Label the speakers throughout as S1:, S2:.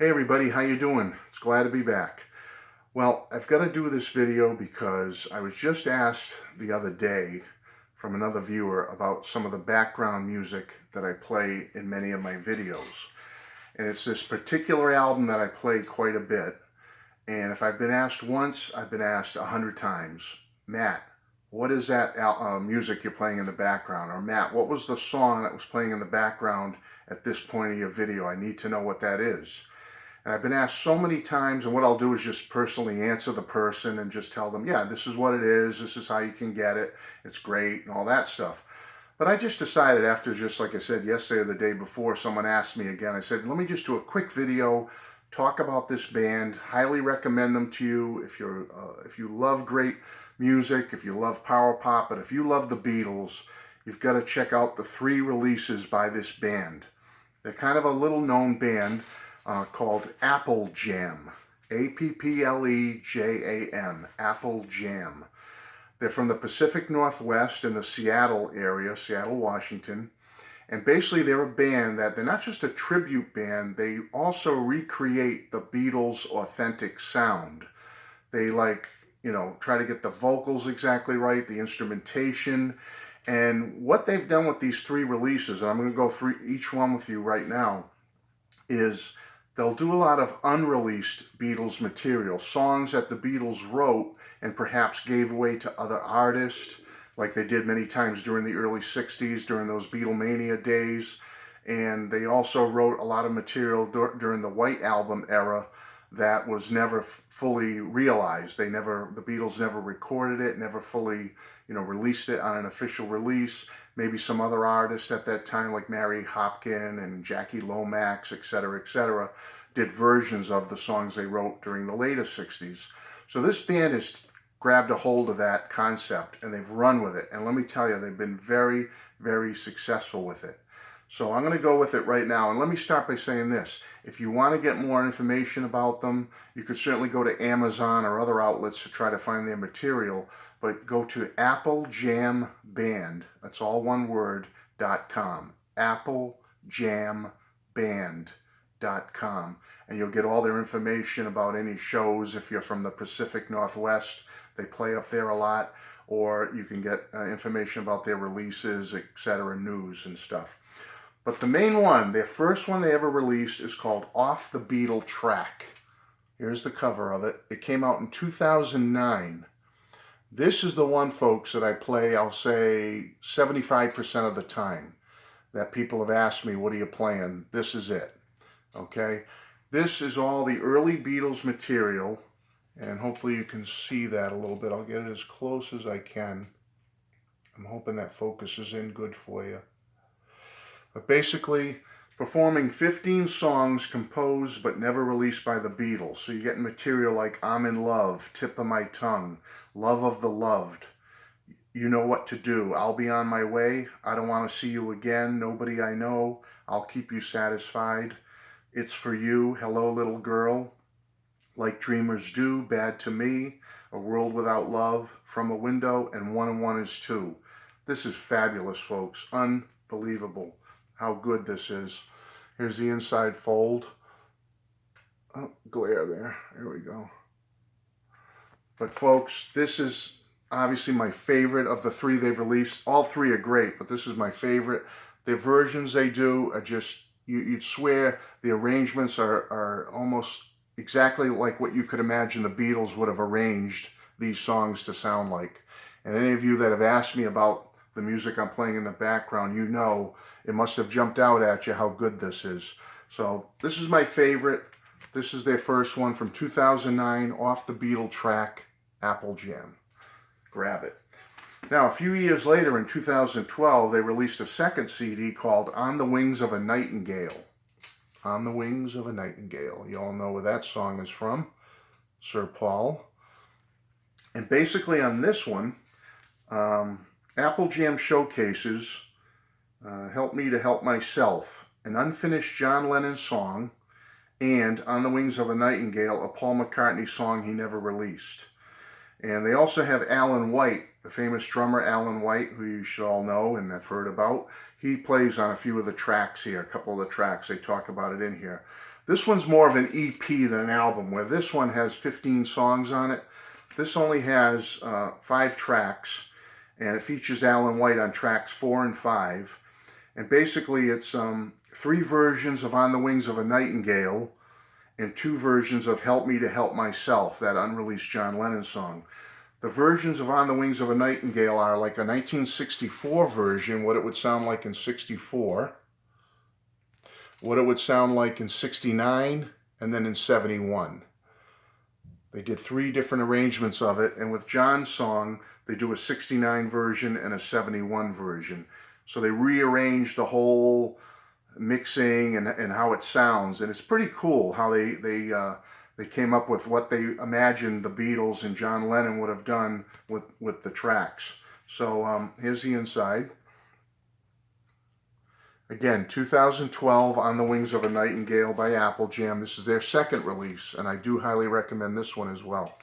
S1: Hey everybody, how you doing? It's glad to be back. Well, I've got to do this video because I was just asked the other day from another viewer about some of the background music that I play in many of my videos. And it's this particular album that I play quite a bit. And if I've been asked once, I've been asked 100 times. Matt, what is that music you're playing in the background? Or Matt, what was the song that was playing in the background at this point of your video? I need to know what that is. And I've been asked so many times, and what I'll do is just personally answer the person and just tell them, yeah, this is what it is, this is how you can get it, it's great, and all that stuff. But I just decided after, just like I said yesterday or the day before, someone asked me again, I said, let me just do a quick video, talk about this band, highly recommend them to you if you love great music, if you love power pop, but if you love the Beatles, you've got to check out the 3 releases by this band. They're kind of a little known band. Called Apple Jam, A-P-P-L-E-J-A-M, Apple Jam. They're from the Pacific Northwest in the Seattle area, Seattle, Washington. And basically they're a band that, they're not just a tribute band, they also recreate the Beatles' authentic sound. They try to get the vocals exactly right, the instrumentation. And what they've done with these 3 releases, and I'm going to go through each one with you right now, is they'll do a lot of unreleased Beatles material, songs that the Beatles wrote and perhaps gave away to other artists, like they did many times during the early 60s, during those Beatlemania days. And they also wrote a lot of material during the White Album era that was never fully realized. The Beatles never recorded it, never fully, released it on an official release. Maybe some other artists at that time, like Mary Hopkin and Jackie Lomax, etc., did versions of the songs they wrote during the later 60s. So this band has grabbed a hold of that concept and they've run with it. And let me tell you, they've been very, very successful with it. So I'm going to go with it right now. And let me start by saying this. If you want to get more information about them, you could certainly go to Amazon or other outlets to try to find their material. But go to applejamband, that's all one word, .com. applejamband.com. And you'll get all their information about any shows. If you're from the Pacific Northwest, they play up there a lot. Or you can get information about their releases, etc., news and stuff. But the main one, their first one they ever released, is called Off the Beatle Track. Here's the cover of it. It came out in 2009. This is the one, folks, that I play, I'll say, 75% of the time. That people have asked me, what are you playing? This is it. Okay? This is all the early Beatles material. And hopefully you can see that a little bit. I'll get it as close as I can. I'm hoping that focus is in good for you. But basically, performing 15 songs composed but never released by the Beatles. So you're getting material like I'm in Love, Tip of My Tongue, Love of the Loved, You Know What to Do, I'll Be on My Way, I Don't Want to See You Again, Nobody I Know, I'll Keep You Satisfied, It's For You, Hello Little Girl, Like Dreamers Do, Bad to Me, A World Without Love, From a Window, and One and One is Two. This is fabulous, folks. Unbelievable how good this is. Here's the inside fold. Oh, glare there. There we go. But folks, this is obviously my favorite of the 3 they've released. All 3 are great, but this is my favorite. The versions they do are just, you'd swear the arrangements are almost exactly like what you could imagine the Beatles would have arranged these songs to sound like. And any of you that have asked me about the music I'm playing in the background, you know it must have jumped out at you how good this is. So this is my favorite. This is their first one from 2009, Off the Beatle Track, Apple Jam. Grab it. Now, a few years later, in 2012, they released a second CD called On the Wings of a Nightingale. On the Wings of a Nightingale. You all know where that song is from, Sir Paul. And basically on this one, Apple Jam showcases Help Me to Help Myself, an unfinished John Lennon song, and On the Wings of a Nightingale, a Paul McCartney song he never released. And they also have Alan White, the famous drummer Alan White, who you should all know and have heard about. He plays on a few of the tracks here, a couple of the tracks. They talk about it in here. This one's more of an EP than an album, where this one has 15 songs on it. This only has 5 tracks, and it features Alan White on tracks 4 and 5. And basically it's 3 versions of On the Wings of a Nightingale and 2 versions of Help Me to Help Myself, that unreleased John Lennon song. The versions of On the Wings of a Nightingale are like a 1964 version, what it would sound like in 64, what it would sound like in 69, and then in 71. They did 3 different arrangements of it, and with John's song, they do a 69 version and a 71 version. So they rearranged the whole mixing and how it sounds, and it's pretty cool how they came up with what they imagined the Beatles and John Lennon would have done with the tracks. So here's the inside. Again, 2012, On the Wings of a Nightingale by Apple Jam. This is their second release, and I do highly recommend this one as well.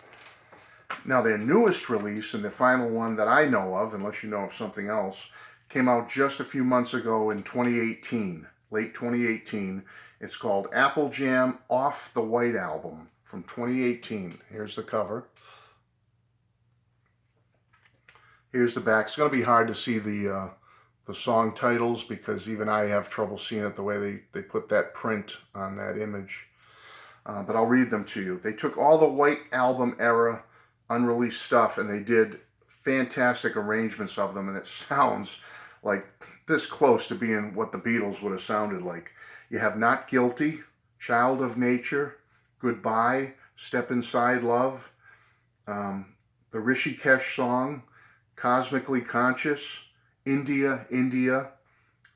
S1: Now, their newest release, and the final one that I know of, unless you know of something else, came out just a few months ago in 2018, late 2018. It's called Apple Jam Off the White Album from 2018. Here's the cover. Here's the back. It's going to be hard to see the song titles because even I have trouble seeing it the way they put that print on that image. But I'll read them to you. They took all the White Album era unreleased stuff and they did fantastic arrangements of them, and it sounds like this close to being what the Beatles would have sounded like. You have Not Guilty, Child of Nature, Goodbye, Step Inside Love, the Rishikesh song, Cosmically Conscious, India, India,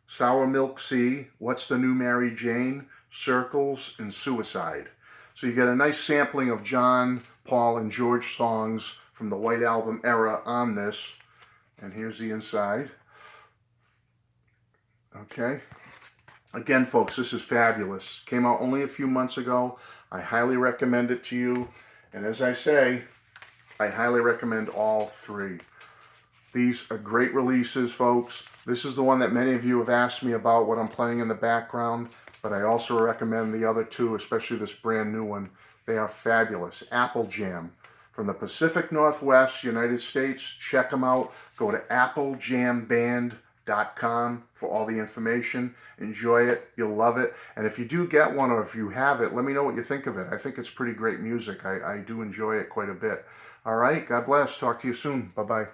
S1: Sour Milk Sea, What's the New Mary Jane, Circles, and Suicide. So you get a nice sampling of John, Paul, and George songs from the White Album era on this. And here's the inside. Okay. Again, folks, this is fabulous. Came out only a few months ago. I highly recommend it to you. And as I say, I highly recommend all 3. These are great releases, folks. This is the one that many of you have asked me about, what I'm playing in the background, but I also recommend the other 2, especially this brand new one. They are fabulous. Apple Jam from the Pacific Northwest, United States. Check them out. Go to applejamband.com for all the information. Enjoy it. You'll love it. And if you do get one or if you have it, let me know what you think of it. I think it's pretty great music. I do enjoy it quite a bit. All right. God bless. Talk to you soon. Bye-bye.